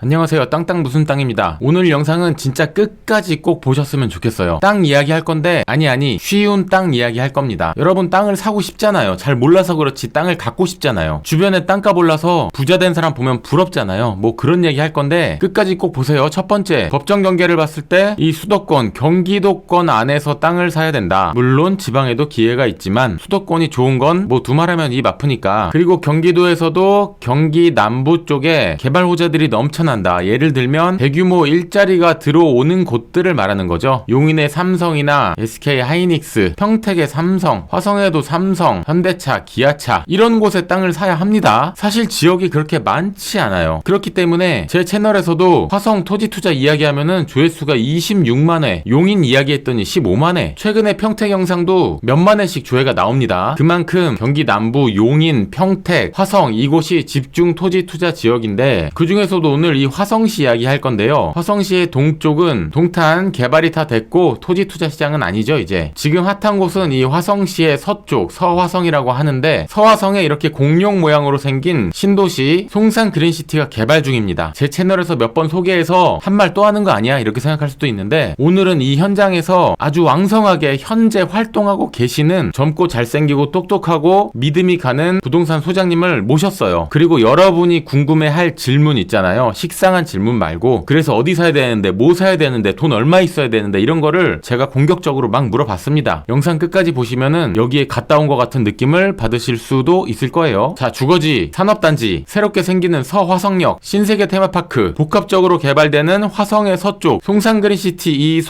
안녕하세요. 땅땅 무슨 땅입니다. 오늘 영상은 진짜 끝까지 꼭 보셨으면 좋겠어요. 땅 이야기 할 건데 아니 쉬운 땅 이야기 할 겁니다. 여러분 땅을 사고 싶잖아요. 잘 몰라서 그렇지 땅을 갖고 싶잖아요. 주변에 땅값 올라서 부자 된 사람 보면 부럽잖아요. 뭐 그런 얘기 할 건데 끝까지 꼭 보세요. 첫 번째, 법정 경계를 봤을 때 이 수도권, 경기도권 안에서 땅을 사야 된다. 물론 지방에도 기회가 있지만 수도권이 좋은 건 뭐 두말하면 입 아프니까. 그리고 경기도에서도 경기 남부 쪽에 개발 호재들이 넘쳐난다. 예를 들면 대규모 일자리가 들어오는 곳들을 말하는 거죠. 용인의 삼성이나 SK 하이닉스, 평택의 삼성, 화성에도 삼성, 현대차, 기아차 이런 곳에 땅을 사야 합니다. 사실 지역이 그렇게 많지 않아요. 그렇기 때문에 제 채널에서도 화성 토지 투자 이야기하면은 조회수가 26만회, 용인 이야기했더니 15만회, 최근에 평택 영상도 몇만회씩 조회가 나옵니다. 그만큼 경기 남부, 용인, 평택, 화성 이곳이 집중 토지 투자 지역인데 그 중에서도 오늘 이 화성시 이야기 할 건데요. 화성시의 동쪽은 동탄 개발이 다 됐고 토지 투자 시장은 아니죠. 이제 지금 핫한 곳은 이 화성시의 서쪽 서화성이라고 하는데 서화성에 이렇게 공룡 모양으로 생긴 신도시 송산 그린시티가 개발 중입니다. 제 채널에서 몇 번 소개해서 한 말 또 하는 거 아니야 이렇게 생각할 수도 있는데 오늘은 이 현장에서 아주 왕성하게 현재 활동하고 계시는 젊고 잘생기고 똑똑하고 믿음이 가는 부동산 소장님을 모셨어요. 그리고 여러분이 궁금해할 질문 있잖아요. 식상한 질문 말고 그래서 어디 사야 되는데 뭐 사야 되는데 돈 얼마 있어야 되는데 이런 거를 제가 공격적으로 막 물어봤습니다. 영상 끝까지 보시면은 여기에 갔다 온 것 같은 느낌을 받으실 수도 있을 거예요. 자, 주거지, 산업단지, 새롭게 생기는 서화성역, 신세계 테마파크, 복합적으로 개발되는 화성의 서쪽 송산그린시티 이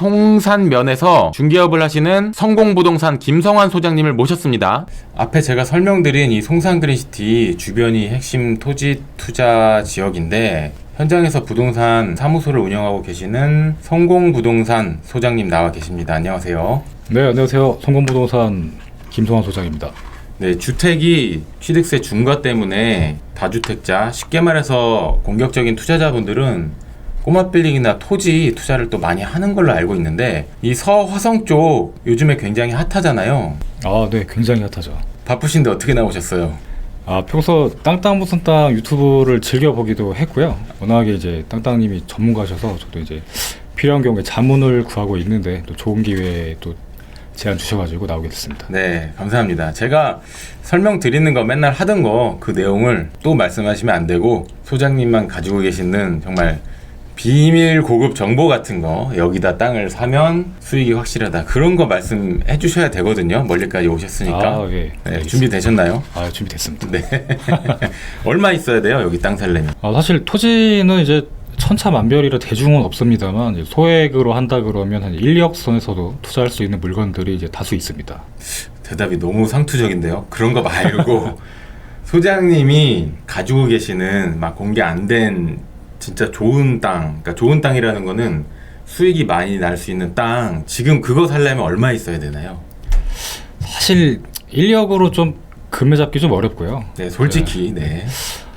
송산면에서 중개업을 하시는 성공부동산 김성환 소장님을 모셨습니다. 앞에 제가 설명드린 이 송산그린시티 주변이 핵심 토지 투자 지역인데 현장에서 부동산 사무소를 운영하고 계시는 성공부동산 소장님 나와 계십니다. 안녕하세요. 네, 안녕하세요. 성공부동산 김성환 소장입니다. 네, 주택이 취득세 중과 때문에 다주택자, 쉽게 말해서 공격적인 투자자분들은 꼬마빌딩이나 토지 투자를 또 많이 하는 걸로 알고 있는데 이 서화성 쪽 요즘에 굉장히 핫하잖아요. 아, 네, 굉장히 핫하죠. 바쁘신데 어떻게 나오셨어요? 평소 땅땅 무슨 땅 유튜브를 즐겨보기도 했고요. 워낙에 이제 땅땅님이 전문가셔서 저도 이제 필요한 경우에 자문을 구하고 있는데 또 좋은 기회에 또 제안 주셔가지고 나오게 됐습니다. 네, 감사합니다. 제가 설명드리는 거 맨날 하던 거 그 내용을 또 말씀하시면 안 되고 소장님만 가지고 계시는 정말 비밀 고급 정보 같은 거 여기다 땅을 사면 수익이 확실하다 그런 거 말씀해 주셔야 되거든요. 멀리까지 오셨으니까. 예. 네, 준비되셨나요? 준비됐습니다. 네. 얼마 있어야 돼요? 여기 땅 살려면? 사실 토지는 이제 천차만별이라 대중은 없습니다만 이제 소액으로 한다 그러면 한 1, 2억 선에서도 투자할 수 있는 물건들이 이제 다수 있습니다. 대답이 너무 상투적인데요. 그런 거 말고 소장님이 가지고 계시는 막 공개 안 된 진짜 좋은 땅, 그러니까 좋은 땅이라는 거는 수익이 많이 날 수 있는 땅, 지금 그거 살려면 얼마 있어야 되나요? 사실 1, 2억으로 좀 금매 잡기 좀 어렵고요. 네, 솔직히. 네.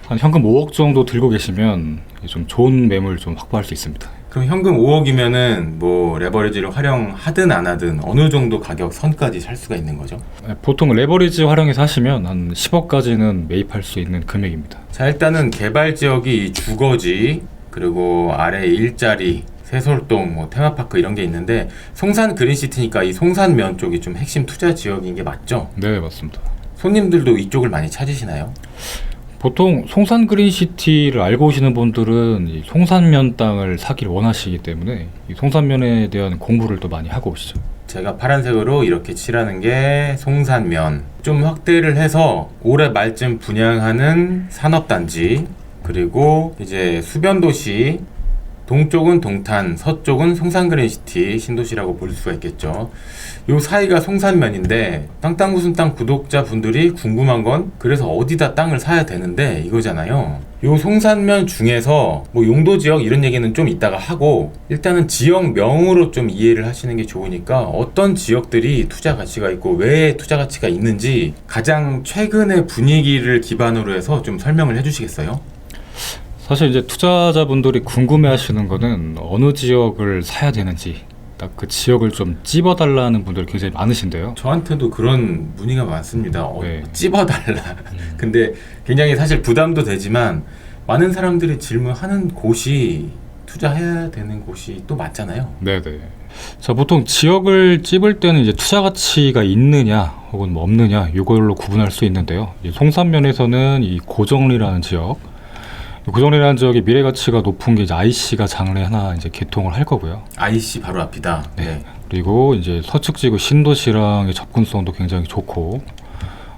한 현금 5억 정도 들고 계시면 좀 좋은 매물 좀 확보할 수 있습니다. 그럼 현금 5억이면은 뭐 레버리지를 활용하든 안 하든 어느 정도 가격 선까지 살 수가 있는 거죠? 보통 레버리지 활용해서 하시면 한 10억까지는 매입할 수 있는 금액입니다. 자, 일단은 개발 지역이 주거지, 그리고 아래 일자리, 세솔동, 뭐 테마파크 이런 게 있는데 송산 그린시티니까 이 송산면 쪽이 좀 핵심 투자 지역인 게 맞죠? 네, 맞습니다. 손님들도 이쪽을 많이 찾으시나요? 보통 송산 그린시티를 알고 오시는 분들은 이 송산면 땅을 사기를 원하시기 때문에 이 송산면에 대한 공부를 또 많이 하고 오시죠. 제가 파란색으로 이렇게 칠하는 게 송산면. 좀 확대를 해서 올해 말쯤 분양하는 산업단지, 그리고 이제 수변도시, 동쪽은 동탄, 서쪽은 송산그린시티 신도시라고 볼 수가 있겠죠. 요 사이가 송산면인데 땅땅 무슨 땅 구독자분들이 궁금한 건 그래서 어디다 땅을 사야 되는데 이거잖아요. 요 송산면 중에서 뭐 용도지역 이런 얘기는 좀 이따가 하고 일단은 지역명으로 좀 이해를 하시는 게 좋으니까 어떤 지역들이 투자 가치가 있고 왜 투자 가치가 있는지 가장 최근의 분위기를 기반으로 해서 좀 설명을 해주시겠어요? 사실 이제 투자자분들이 궁금해하시는 거는 어느 지역을 사야 되는지 딱 그 지역을 좀 찝어달라는 분들이 굉장히 많으신데요. 저한테도 그런 문의가 많습니다. 네. 찝어달라. 근데 굉장히 사실 부담도 되지만 많은 사람들이 질문하는 곳이 투자해야 되는 곳이 또 맞잖아요. 네네. 자, 보통 지역을 찝을 때는 이제 투자 가치가 있느냐 혹은 뭐 없느냐 이걸로 구분할 수 있는데요. 이 송산면에서는 이 고정리라는 지역, 고정리라는 지역의 미래 가치가 높은 게 이제 IC가 장래 하나 이제 개통을 할 거고요. IC 바로 앞이다. 네. 그리고 이제 서측지구 신도시랑의 접근성도 굉장히 좋고,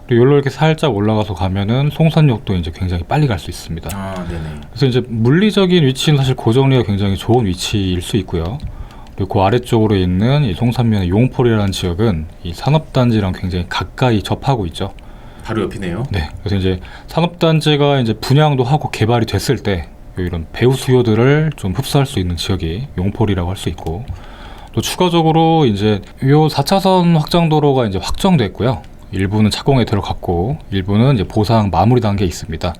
그리고 여기로 이렇게 살짝 올라가서 가면은 송산역도 이제 굉장히 빨리 갈 수 있습니다. 아, 네네. 그래서 이제 물리적인 위치는 사실 고정리가 굉장히 좋은 위치일 수 있고요. 그리고 그 아래쪽으로 있는 이 송산면의 용폴이라는 지역은 이 산업단지랑 굉장히 가까이 접하고 있죠. 바로 옆이네요. 네. 그래서 이제 산업단지가 이제 분양도 하고 개발이 됐을 때 이런 배후 수요들을 좀 흡수할 수 있는 지역이 용폴이라고 할 수 있고, 또 추가적으로 이제 요 4차선 확장도로가 이제 확정됐고요. 일부는 착공에 들어갔고 일부는 이제 보상 마무리 단계에 있습니다.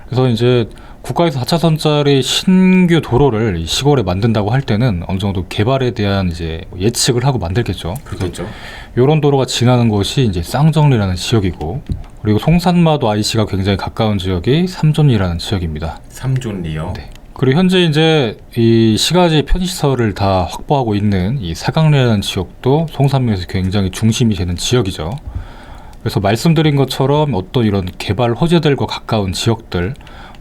그래서 이제 국가에서 4차선짜리 신규 도로를 이 시골에 만든다고 할 때는 어느 정도 개발에 대한 이제 예측을 하고 만들겠죠. 그렇겠죠. 이런 도로가 지나는 곳이 이제 쌍정리라는 지역이고, 그리고 송산마도 IC가 굉장히 가까운 지역이 삼존리라는 지역입니다. 삼존리요. 네. 그리고 현재 이제 이 시가지 편의시설을 다 확보하고 있는 이 사강리라는 지역도 송산면에서 굉장히 중심이 되는 지역이죠. 그래서 말씀드린 것처럼 어떤 이런 개발 호재들과 가까운 지역들,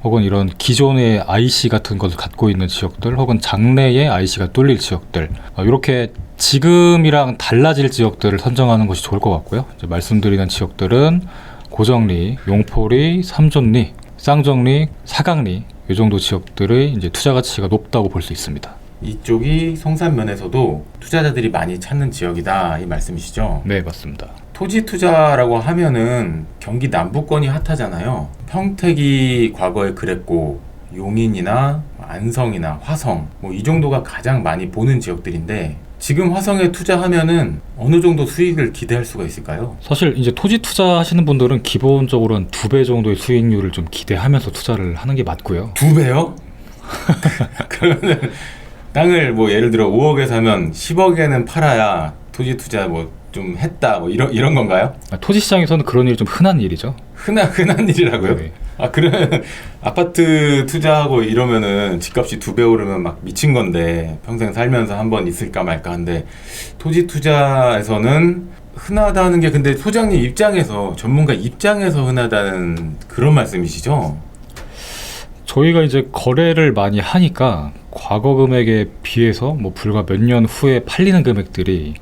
혹은 이런 기존의 IC 같은 것을 갖고 있는 지역들, 혹은 장래에 IC가 뚫릴 지역들, 이렇게 지금이랑 달라질 지역들을 선정하는 것이 좋을 것 같고요. 이제 말씀드리는 지역들은 고정리, 용포리, 삼존리, 쌍정리, 사강리, 이 정도 지역들의 이제 투자 가치가 높다고 볼 수 있습니다. 이쪽이 송산면에서도 투자자들이 많이 찾는 지역이다, 이 말씀이시죠? 네, 맞습니다. 토지 투자라고 하면은 경기 남부권이 핫하잖아요. 평택이 과거에 그랬고, 용인이나 안성이나 화성, 뭐 이 정도가 가장 많이 보는 지역들인데, 지금 화성에 투자하면은 어느 정도 수익을 기대할 수가 있을까요? 사실 이제 토지 투자하시는 분들은 기본적으로 한 2배 정도의 수익률을 좀 기대하면서 투자를 하는 게 맞고요. 2배요? 그러면은 땅을 뭐 예를 들어 5억에 사면 10억에는 팔아야 토지 투자 뭐 좀 했다, 뭐 이런 건가요? 토지 시장에서는 그런 일이 좀 흔한 일이죠. 흔한 일이라고요? 네. 아, 그러면 아파트 투자하고 이러면은 집값이 2배 오르면 막 미친 건데, 평생 살면서 한 번 있을까 말까 한데, 토지 투자에서는 흔하다는 게, 근데 소장님 입장에서, 전문가 입장에서 흔하다는 그런 말씀이시죠? 저희가 이제 거래를 많이 하니까 과거 금액에 비해서 뭐 불과 몇 년 후에 팔리는 금액들이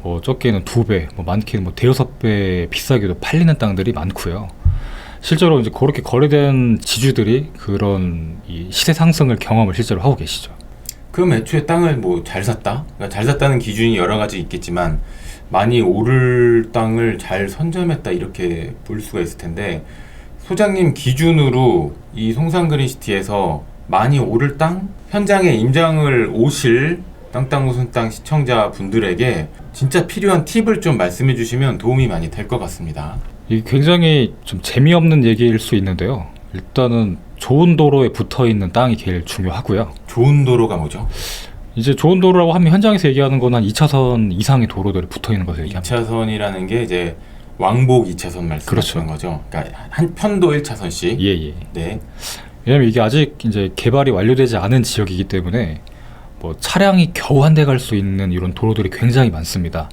뭐 적게는 2배, 뭐 많게는 뭐 대여섯 배 비싸게도 팔리는 땅들이 많고요. 실제로 이제 그렇게 거래된 지주들이 그런 이 시세 상승을 경험을 실제로 하고 계시죠. 그럼 애초에 땅을 뭐 잘 샀다? 그러니까 잘 샀다는 기준이 여러 가지 있겠지만, 많이 오를 땅을 잘 선점했다, 이렇게 볼 수가 있을 텐데, 소장님 기준으로 이 송산그린시티에서 많이 오를 땅? 현장에 임장을 오실 땅땅 무슨 땅 시청자 분들에게 진짜 필요한 팁을 좀 말씀해 주시면 도움이 많이 될 것 같습니다. 이게 굉장히 좀 재미없는 얘기일 수 있는데요. 일단은 좋은 도로에 붙어 있는 땅이 제일 중요하고요. 좋은 도로가 뭐죠? 이제 좋은 도로라고 하면 현장에서 얘기하는 건 한 2차선 이상의 도로들이 붙어 있는 것을 얘기합니다. 2차선이라는 게 이제 왕복 2차선 말씀하시는 그렇죠. 거죠. 그러니까 한 편도 1차선씩. 예. 네. 왜냐면 이게 아직 이제 개발이 완료되지 않은 지역이기 때문에 뭐 차량이 겨우 한 대 갈 수 있는 이런 도로들이 굉장히 많습니다.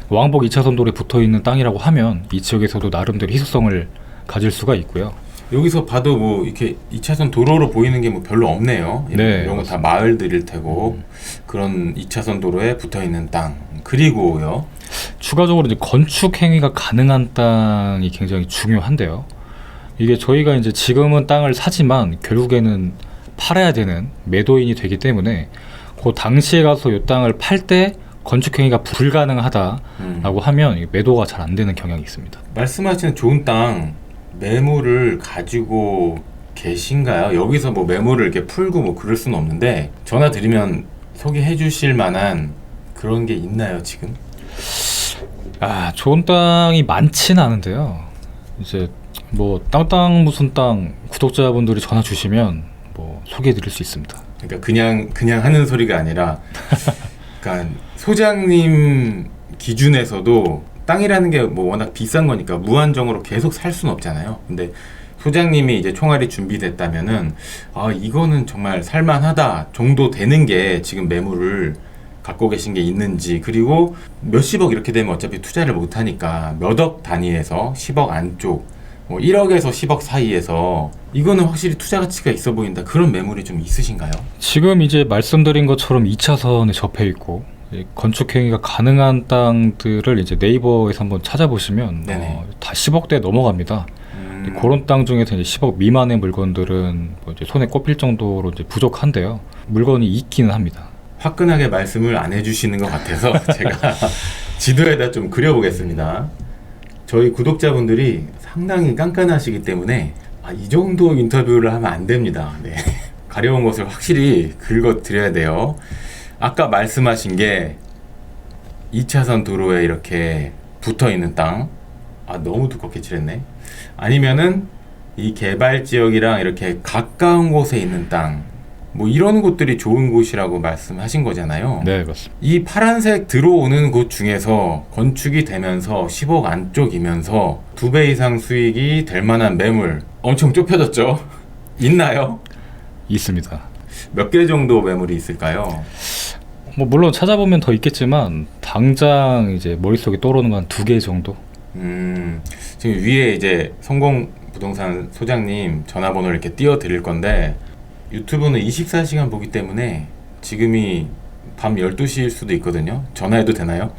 왕복 2차선 도로에 붙어 있는 땅이라고 하면 이 지역에서도 나름대로 희소성을 가질 수가 있고요. 여기서 봐도 뭐 이렇게 2차선 도로로 보이는 게 뭐 별로 없네요. 네, 이런 거 다 마을들일 테고, 그런 2차선 도로에 붙어 있는 땅. 그리고요. 추가적으로 이제 건축 행위가 가능한 땅이 굉장히 중요한데요. 이게 저희가 이제 지금은 땅을 사지만 결국에는 팔아야 되는 매도인이 되기 때문에 그 당시에 가서 이 땅을 팔 때 건축 행위가 불가능하다라고 하면 매도가 잘 안 되는 경향이 있습니다. 말씀하시는 좋은 땅 매물을 가지고 계신가요? 여기서 뭐 매물을 이렇게 풀고 뭐 그럴 수는 없는데, 전화 드리면 소개해 주실 만한 그런 게 있나요, 지금? 아, 좋은 땅이 많지는 않은데요. 이제 뭐 땅땅 무슨 땅 구독자분들이 전화 주시면 뭐 소개해 드릴 수 있습니다. 그러니까 그냥 하는 소리가 아니라, 그러니까 소장님 기준에서도 땅이라는 게 뭐 워낙 비싼 거니까 무한정으로 계속 살 수는 없잖아요. 근데 소장님이 이제 총알이 준비됐다면은 아 이거는 정말 살만하다 정도 되는 게 지금 매물을 갖고 계신 게 있는지, 그리고 몇십억 이렇게 되면 어차피 투자를 못 하니까 몇억 단위에서 10억 안쪽, 뭐 1억에서 10억 사이에서 이거는 확실히 투자 가치가 있어 보인다, 그런 매물이 좀 있으신가요? 지금 이제 말씀드린 것처럼 2차선에 접해 있고 건축 행위가 가능한 땅들을 이제 네이버에서 한번 찾아보시면 네네. 다 10억대 넘어갑니다. 그런 땅 중에서 이제 10억 미만의 물건들은 뭐 이제 손에 꼽힐 정도로 이제 부족한데요. 물건이 있기는 합니다. 화끈하게 말씀을 안 해주시는 것 같아서 제가 지도에다 좀 그려보겠습니다. 저희 구독자분들이 상당히 깐깐하시기 때문에 이 정도 인터뷰를 하면 안 됩니다. 네. 가려운 것을 확실히 긁어드려야 돼요. 아까 말씀하신 게 2차선 도로에 이렇게 붙어있는 땅, 너무 두껍게 칠했네. 아니면은 이 개발 지역이랑 이렇게 가까운 곳에 있는 땅, 뭐 이런 곳들이 좋은 곳이라고 말씀하신 거잖아요. 네, 그렇습니다. 이 파란색 들어오는 곳 중에서 건축이 되면서 10억 안쪽이면서 2배 이상 수익이 될 만한 매물 엄청 좁혀졌죠? 있나요? 있습니다. 몇 개 정도 매물이 있을까요? 뭐 물론 찾아보면 더 있겠지만 당장 이제 머릿속에 떠오르는 건 한 2개 정도? 지금 위에 이제 성공 부동산 소장님 전화번호를 이렇게 띄워 드릴 건데, 유튜브는 24시간 보기 때문에 지금이 밤 12시일 수도 있거든요. 전화해도 되나요?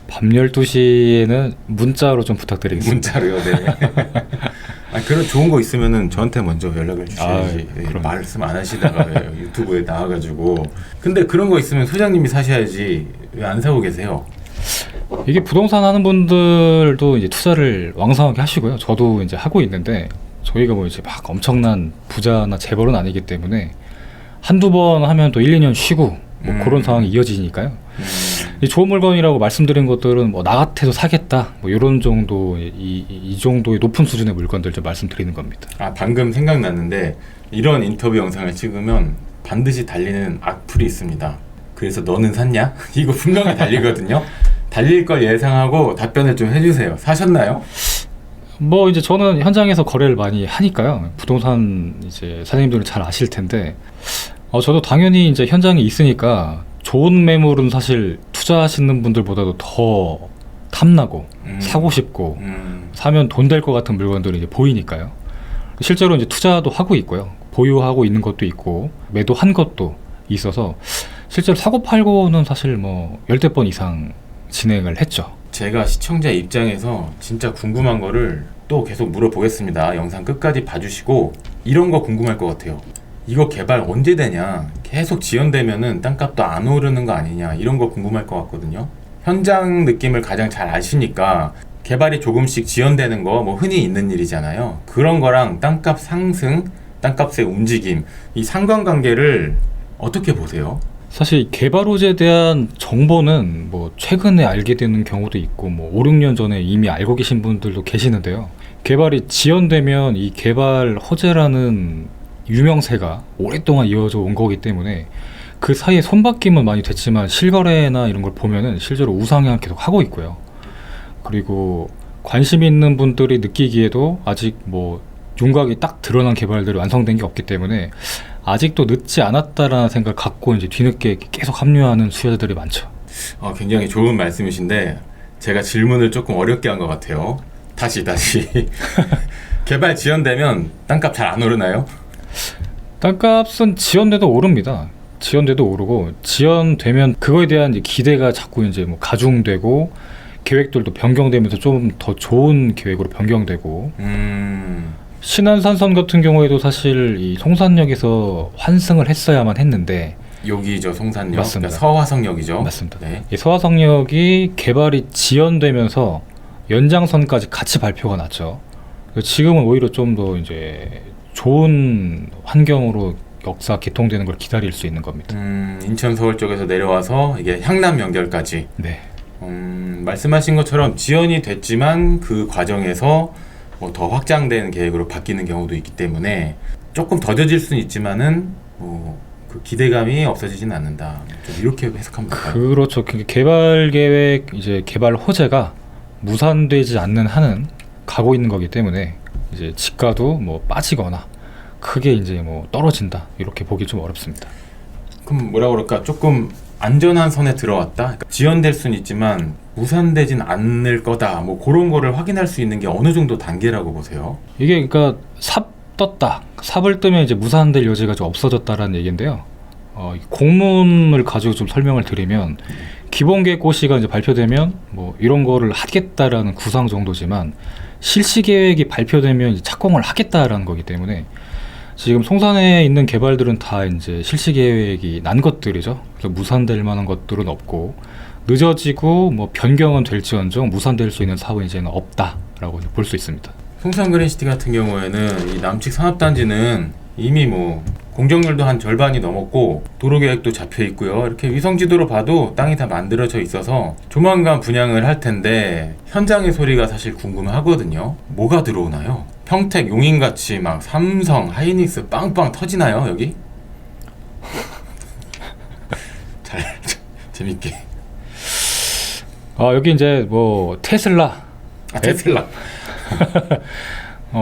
밤 12시에는 문자로 좀 부탁드리겠습니다. 문자로요. 네. 그런 좋은 거 있으면은 저한테 먼저 연락을 주셔야지. 그럼. 말씀 안 하시다가 왜 유튜브에 나와가지고. 근데 그런 거 있으면 소장님이 사셔야지 왜 안 사고 계세요? 이게 부동산 하는 분들도 이제 투자를 왕성하게 하시고요. 저도 이제 하고 있는데 저희가 뭐 이제 막 엄청난 부자나 재벌은 아니기 때문에 한두 번 하면 또 1, 2년 쉬고 뭐 그런 상황이 이어지니까요. 이 좋은 물건이라고 말씀드린 것들은 뭐 나 같아도 사겠다 뭐 이런 정도 이 정도의 높은 수준의 물건들 좀 말씀드리는 겁니다. 방금 생각났는데 이런 인터뷰 영상을 찍으면 반드시 달리는 악플이 있습니다. 그래서 너는 샀냐? 이거 분명히 달리거든요. 달릴 걸 예상하고 답변을 좀 해주세요. 사셨나요? 뭐 이제 저는 현장에서 거래를 많이 하니까요. 부동산 이제 사장님들은 잘 아실 텐데, 저도 당연히 이제 현장에 있으니까 좋은 매물은 사실 투자하시는 분들보다도 더 탐나고 사고 싶고 사면 돈 될 것 같은 물건들이 이제 보이니까요. 실제로 이제 투자도 하고 있고요. 보유하고 있는 것도 있고 매도한 것도 있어서 실제로 사고 팔고는 사실 뭐 10대 번 이상 진행을 했죠. 제가 시청자 입장에서 진짜 궁금한 거를 또 계속 물어보겠습니다. 영상 끝까지 봐주시고 이런 거 궁금할 것 같아요. 이거 개발 언제 되냐? 계속 지연되면은 땅값도 안 오르는 거 아니냐? 이런 거 궁금할 것 같거든요. 현장 느낌을 가장 잘 아시니까 개발이 조금씩 지연되는 거 뭐 흔히 있는 일이잖아요. 그런 거랑 땅값 상승, 땅값의 움직임, 이 상관관계를 어떻게 보세요? 사실 개발 호재에 대한 정보는 뭐 최근에 알게 되는 경우도 있고 뭐 5, 6년 전에 이미 알고 계신 분들도 계시는데요. 개발이 지연되면 이 개발 호재라는 유명세가 오랫동안 이어져 온 거기 때문에 그 사이에 손바뀜은 많이 됐지만 실거래나 이런 걸 보면은 실제로 우상향 계속 하고 있고요. 그리고 관심 있는 분들이 느끼기에도 아직 뭐 윤곽이 딱 드러난 개발들이 완성된 게 없기 때문에 아직도 늦지 않았다라는 생각을 갖고 이제 뒤늦게 계속 합류하는 수요자들이 많죠. 굉장히 좋은 말씀이신데 제가 질문을 조금 어렵게 한 것 같아요. 다시 개발 지연되면 땅값 잘 안 오르나요? 땅값은 지연돼도 오릅니다. 지연돼도 오르고 지연되면 그거에 대한 이제 기대가 자꾸 이제 뭐 가중되고 계획들도 변경되면서 좀 더 좋은 계획으로 변경되고 신안산선 같은 경우에도 사실 이 송산역에서 환승을 했어야만 했는데 여기죠, 송산역. 맞습니다. 그러니까 서화성역이죠. 맞습니다. 네. 이 서화성역이 개발이 지연되면서 연장선까지 같이 발표가 났죠. 지금은 오히려 좀 더 이제 좋은 환경으로 역사 개통되는 걸 기다릴 수 있는 겁니다. 인천 서울 쪽에서 내려와서 이게 향남 연결까지. 네. 말씀하신 것처럼 지연이 됐지만 그 과정에서 뭐 더 확장된 계획으로 바뀌는 경우도 있기 때문에 조금 더뎌질 수는 있지만은 그 기대감이 없어지지는 않는다. 좀 이렇게 해석하면 될까요? 그렇죠. 개발 계획, 이제 개발 호재가 무산되지 않는 한은 가고 있는 거기 때문에 이제 지가도 뭐 빠지거나 크게 이제 뭐 떨어진다 이렇게 보기 좀 어렵습니다. 그럼 뭐라 그럴까? 조금 안전한 선에 들어왔다? 그러니까 지연될 수는 있지만 무산되진 않을 거다. 뭐 그런 거를 확인할 수 있는 게 어느 정도 단계라고 보세요? 이게 그러니까 삽 떴다. 삽을 뜨면 이제 무산될 여지가 좀 없어졌다라는 얘기인데요. 이 공문을 가지고 좀 설명을 드리면 기본 계획 고시가 이제 발표되면 뭐 이런 거를 하겠다라는 구상 정도지만 실시 계획이 발표되면 이제 착공을 하겠다라는 거기 때문에 지금 송산에 있는 개발들은 다 이제 실시 계획이 난 것들이죠. 그래서 무산될 만한 것들은 없고 늦어지고 뭐 변경은 될지언정 무산될 수 있는 사업은 이제는 없다라고 볼 수 있습니다. 송산 그린시티 같은 경우에는 이 남측 산업단지는 이미 뭐 공정률도 한 절반이 넘었고 도로 계획도 잡혀 있고요. 이렇게 위성 지도로 봐도 땅이 다 만들어져 있어서 조만간 분양을 할 텐데 현장의 소리가 사실 궁금하거든요. 뭐가 들어오나요? 평택 용인같이 막 삼성, 하이닉스 빵빵 터지나요 여기? 잘 재밌게. 여기 이제 뭐 테슬라, 테슬라.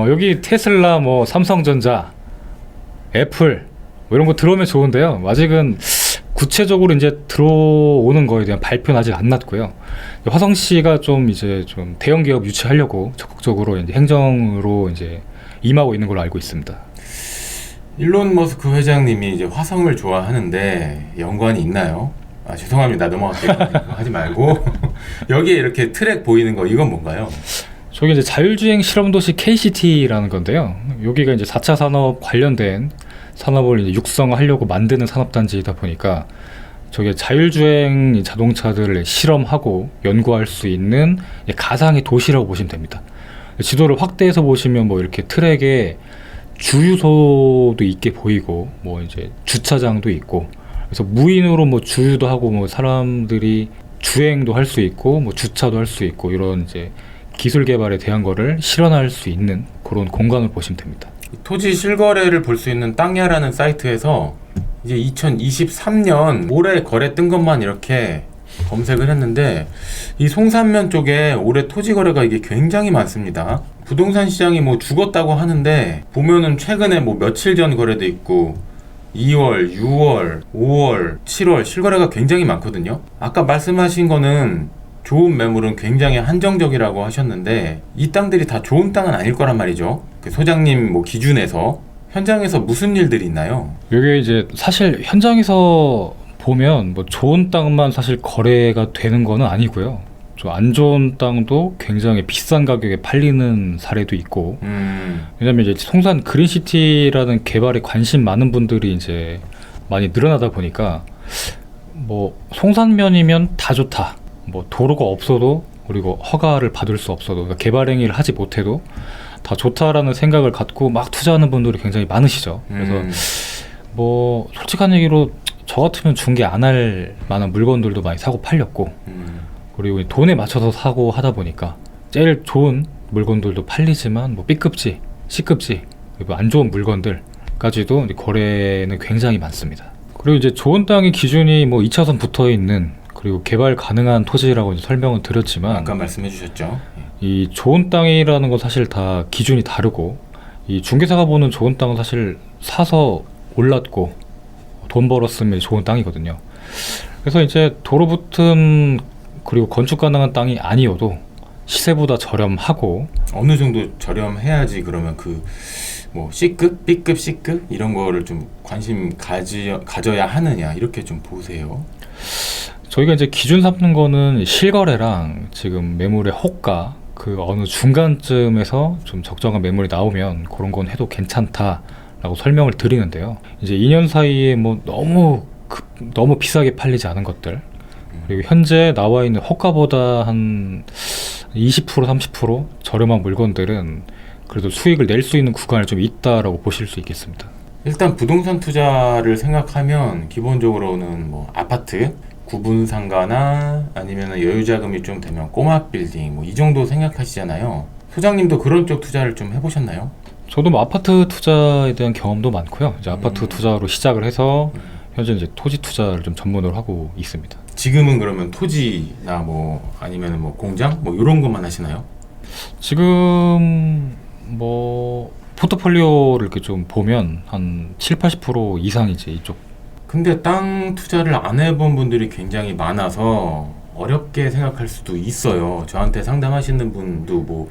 여기 테슬라, 뭐 삼성전자, 애플 뭐 이런 거 들어오면 좋은데요. 아직은 구체적으로 이제 들어오는 거에 대한 발표는 아직 안 났고요. 화성시가 좀 이제 좀 대형 기업 유치하려고 적극적으로 이제 행정으로 이제 임하고 있는 걸로 알고 있습니다. 일론 머스크 회장님이 이제 화성을 좋아하는데 연관이 있나요? 죄송합니다. 넘어갈게요. 하지 말고 여기에 이렇게 트랙 보이는 거 이건 뭔가요? 저게 이제 자율주행 실험도시 KCT라는 건데요. 여기가 이제 4차 산업 관련된 산업을 이제 육성하려고 만드는 산업단지이다 보니까 저게 자율주행 자동차들을 실험하고 연구할 수 있는 가상의 도시라고 보시면 됩니다. 지도를 확대해서 보시면 뭐 이렇게 트랙에 주유소도 있게 보이고 뭐 이제 주차장도 있고 그래서 무인으로 뭐 주유도 하고 뭐 사람들이 주행도 할 수 있고 뭐 주차도 할 수 있고 이런 이제 기술 개발에 대한 거를 실현할 수 있는 그런 공간을 보시면 됩니다. 토지 실거래를 볼 수 있는 땅야라는 사이트에서 이제 2023년 올해 거래 뜬 것만 이렇게 검색을 했는데 이 송산면 쪽에 올해 토지 거래가 이게 굉장히 많습니다. 부동산 시장이 뭐 죽었다고 하는데 보면은 최근에 뭐 며칠 전 거래도 있고 2월, 6월, 5월, 7월 실거래가 굉장히 많거든요. 아까 말씀하신 거는 좋은 매물은 굉장히 한정적이라고 하셨는데 이 땅들이 다 좋은 땅은 아닐 거란 말이죠. 그 소장님 뭐 기준에서 현장에서 무슨 일들이 있나요? 이게 이제 사실 현장에서 보면 뭐 좋은 땅만 사실 거래가 되는 거는 아니고요. 좀 안 좋은 땅도 굉장히 비싼 가격에 팔리는 사례도 있고 왜냐면 이제 송산 그린시티라는 개발에 관심 많은 분들이 이제 많이 늘어나다 보니까 뭐 송산면이면 다 좋다. 뭐 도로가 없어도 그리고 허가를 받을 수 없어도 그러니까 개발 행위를 하지 못해도 다 좋다라는 생각을 갖고 막 투자하는 분들이 굉장히 많으시죠. 그래서 뭐 솔직한 얘기로 저 같으면 중개 안 할 만한 물건들도 많이 사고 팔렸고 그리고 돈에 맞춰서 사고 하다 보니까 제일 좋은 물건들도 팔리지만 뭐 B급지, C급지 그리고 안 좋은 물건들까지도 거래는 굉장히 많습니다. 그리고 이제 좋은 땅의 기준이 뭐 2차선 붙어 있는 그리고 개발 가능한 토지라고 설명을 드렸지만 아까 말씀해 주셨죠. 이 좋은 땅이라는 건 사실 다 기준이 다르고 이 중개사가 보는 좋은 땅은 사실 사서 올랐고 돈 벌었으면 좋은 땅이거든요. 그래서 이제 도로 붙은 그리고 건축 가능한 땅이 아니어도 시세보다 저렴하고 어느 정도 저렴해야지 그러면 그 뭐 C급, B급, C급 이런 거를 좀 관심 가져야 하느냐 이렇게 좀 보세요. 저희가 이제 기준 삼는 거는 실거래랑 지금 매물의 호가 그 어느 중간쯤에서 좀 적정한 매물이 나오면 그런 건 해도 괜찮다라고 설명을 드리는데요. 이제 2년 사이에 뭐 너무 비싸게 팔리지 않은 것들 그리고 현재 나와 있는 호가보다 한 20% 30% 저렴한 물건들은 그래도 수익을 낼 수 있는 구간이 좀 있다라고 보실 수 있겠습니다. 일단 부동산 투자를 생각하면 기본적으로는 뭐 아파트 구분 상가나 아니면 여유 자금이 좀 되면 꼬마 빌딩 뭐 이 정도 생각하시잖아요. 소장님도 그런 쪽 투자를 좀 해보셨나요? 저도 뭐 아파트 투자에 대한 경험도 많고요. 이제 아파트 투자로 시작을 해서 현재 이제 토지 투자를 좀 전문으로 하고 있습니다. 지금은 그러면 토지나 뭐 아니면 뭐 공장 뭐 이런 것만 하시나요? 지금 뭐 포트폴리오를 이렇게 좀 보면 한 7, 80% 이상이지 이쪽. 근데 땅 투자를 안 해본 분들이 굉장히 많아서 어렵게 생각할 수도 있어요. 저한테 상담하시는 분도 뭐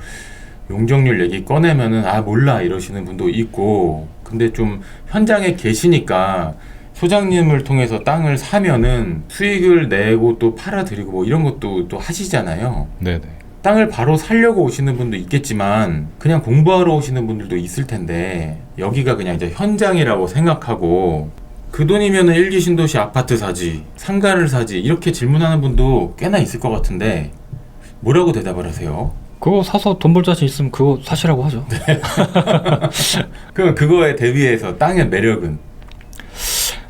용적률 얘기 꺼내면은 아 몰라 이러시는 분도 있고, 근데 좀 현장에 계시니까 소장님을 통해서 땅을 사면은 수익을 내고 또 팔아드리고 뭐 이런 것도 또 하시잖아요. 네네. 땅을 바로 사려고 오시는 분도 있겠지만 그냥 공부하러 오시는 분들도 있을 텐데, 여기가 그냥 이제 현장이라고 생각하고 그 돈이면은 일기 신도시 아파트 사지, 상가를 사지 이렇게 질문하는 분도 꽤나 있을 것 같은데 뭐라고 대답을 하세요? 그거 사서 돈 벌 자신 있으면 그거 사시라고 하죠. 그럼 그거에 대비해서 땅의 매력은?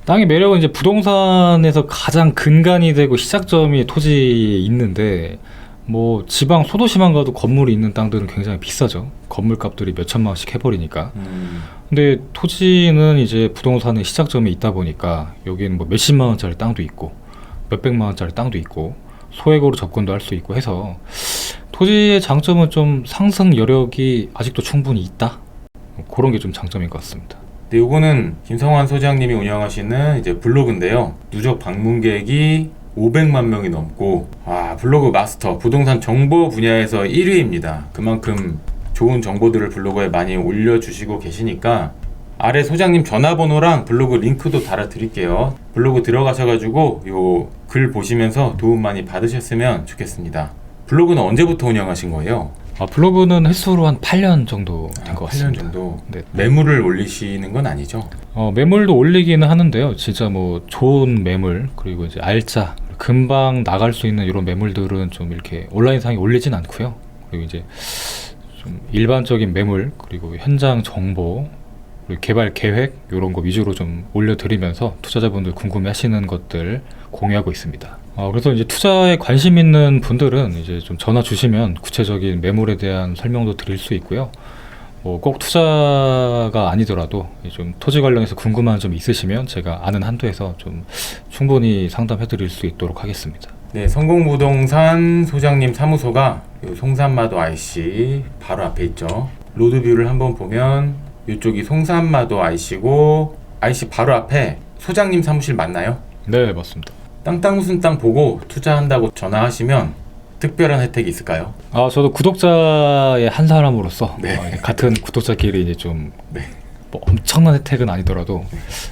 땅의 매력은 이제 부동산에서 가장 근간이 되고 시작점이 토지에 있는데, 뭐 지방 소도시만 가도 건물이 있는 땅들은 굉장히 비싸죠. 건물 값들이 몇 천만 원씩 해버리니까. 근데 토지는 이제 부동산의 시작점이 있다 보니까 여기는 뭐 몇십만 원짜리 땅도 있고 몇백만 원짜리 땅도 있고 소액으로 접근도 할 수 있고 해서 토지의 장점은 좀 상승 여력이 아직도 충분히 있다, 그런 게 좀 장점인 것 같습니다. 네, 요거는 김성환 소장님이 운영하시는 이제 블로그인데요. 누적 방문객이 500만 명이 넘고, 블로그 마스터, 부동산 정보 분야에서 1위입니다. 그만큼 좋은 정보들을 블로그에 많이 올려주시고 계시니까 아래 소장님 전화번호랑 블로그 링크도 달아드릴게요. 블로그 들어가셔가지고 요 글 보시면서 도움 많이 받으셨으면 좋겠습니다. 블로그는 언제부터 운영하신 거예요? 블로그는 횟수로 한 8년 정도 된 것 8년 같습니다. 정도. 네. 매물을 올리시는 건 아니죠? 매물도 올리기는 하는데요. 진짜 뭐 좋은 매물, 그리고 이제 알짜, 금방 나갈 수 있는 이런 매물들은 좀 이렇게 온라인상에 올리진 않고요. 그리고 이제 좀 일반적인 매물, 그리고 현장 정보, 그리고 개발 계획 이런 거 위주로 좀 올려드리면서 투자자분들 궁금해하시는 것들 공유하고 있습니다. 그래서 이제 투자에 관심 있는 분들은 이제 좀 전화 주시면 구체적인 매물에 대한 설명도 드릴 수 있고요. 꼭 투자가 아니더라도 좀 토지 관련해서 궁금한 점 있으시면 제가 아는 한도에서 좀 충분히 상담해 드릴 수 있도록 하겠습니다. 네, 성공부동산 소장님 사무소가 요 송산마도 IC 바로 앞에 있죠. 로드뷰를 한번 보면 이쪽이 송산마도 IC고, IC 바로 앞에 소장님 사무실 맞나요? 네, 맞습니다. 땅 무슨 땅 보고 투자한다고 전화하시면 특별한 혜택이 있을까요? 저도 구독자의 한 사람으로서 네. 같은 구독자끼리 이제 좀 네. 뭐 엄청난 혜택은 아니더라도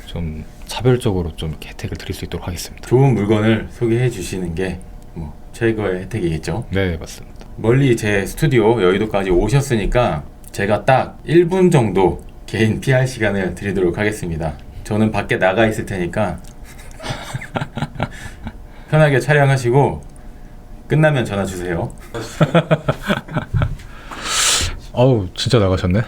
좀 차별적으로 좀 이렇게 혜택을 드릴 수 있도록 하겠습니다. 좋은 물건을 소개해 주시는 게 뭐 최고의 혜택이겠죠. 네, 맞습니다. 멀리 제 스튜디오 여의도까지 오셨으니까 제가 딱 1분 정도 개인 PR 시간을 드리도록 하겠습니다. 저는 밖에 나가 있을 테니까 편하게 촬영하시고 끝나면 전화 주세요. 진짜 나가셨네.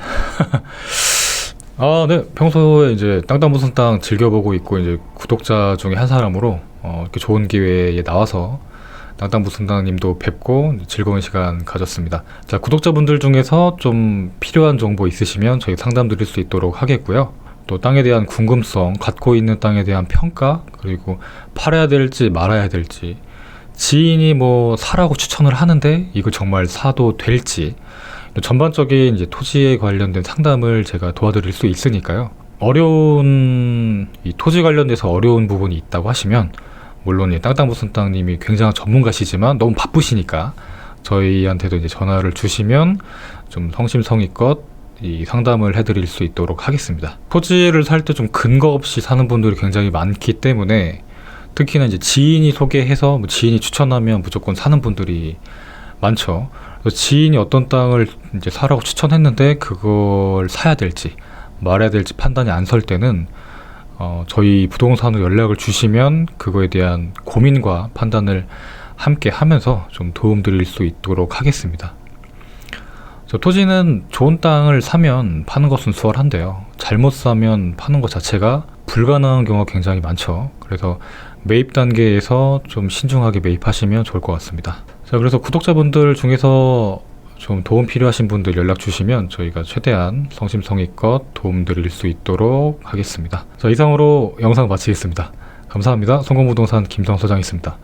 네. 평소에 이제 땅땅 무슨 땅 즐겨보고 있고 이제 구독자 중에 한 사람으로 이렇게 좋은 기회에 나와서 땅땅 무슨 땅님도 뵙고 즐거운 시간 가졌습니다. 자, 구독자분들 중에서 좀 필요한 정보 있으시면 저희 상담 드릴 수 있도록 하겠고요. 또 땅에 대한 궁금성, 갖고 있는 땅에 대한 평가, 그리고 팔아야 될지 말아야 될지, 지인이 뭐 사라고 추천을 하는데 이걸 정말 사도 될지, 전반적인 이제 토지에 관련된 상담을 제가 도와드릴 수 있으니까요. 이 토지 관련돼서 어려운 부분이 있다고 하시면, 물론 땅땅 무슨 땅님이 굉장한 전문가시지만 너무 바쁘시니까 저희한테도 이제 전화를 주시면 좀 성심성의껏 이 상담을 해드릴 수 있도록 하겠습니다. 토지를 살 때 좀 근거 없이 사는 분들이 굉장히 많기 때문에, 특히나 이제 지인이 소개해서 지인이 추천하면 무조건 사는 분들이 많죠. 그래서 지인이 어떤 땅을 이제 사라고 추천했는데 그걸 사야 될지 말아야 될지 판단이 안 설 때는 저희 부동산으로 연락을 주시면 그거에 대한 고민과 판단을 함께 하면서 좀 도움 드릴 수 있도록 하겠습니다. 토지는 좋은 땅을 사면 파는 것은 수월한데요. 잘못 사면 파는 것 자체가 불가능한 경우가 굉장히 많죠. 그래서 매입 단계에서 좀 신중하게 매입하시면 좋을 것 같습니다. 자, 그래서 구독자분들 중에서 좀 도움 필요하신 분들 연락 주시면 저희가 최대한 성심성의껏 도움 드릴 수 있도록 하겠습니다. 자, 이상으로 영상 마치겠습니다. 감사합니다. 성공부동산 김성 소장이었습니다.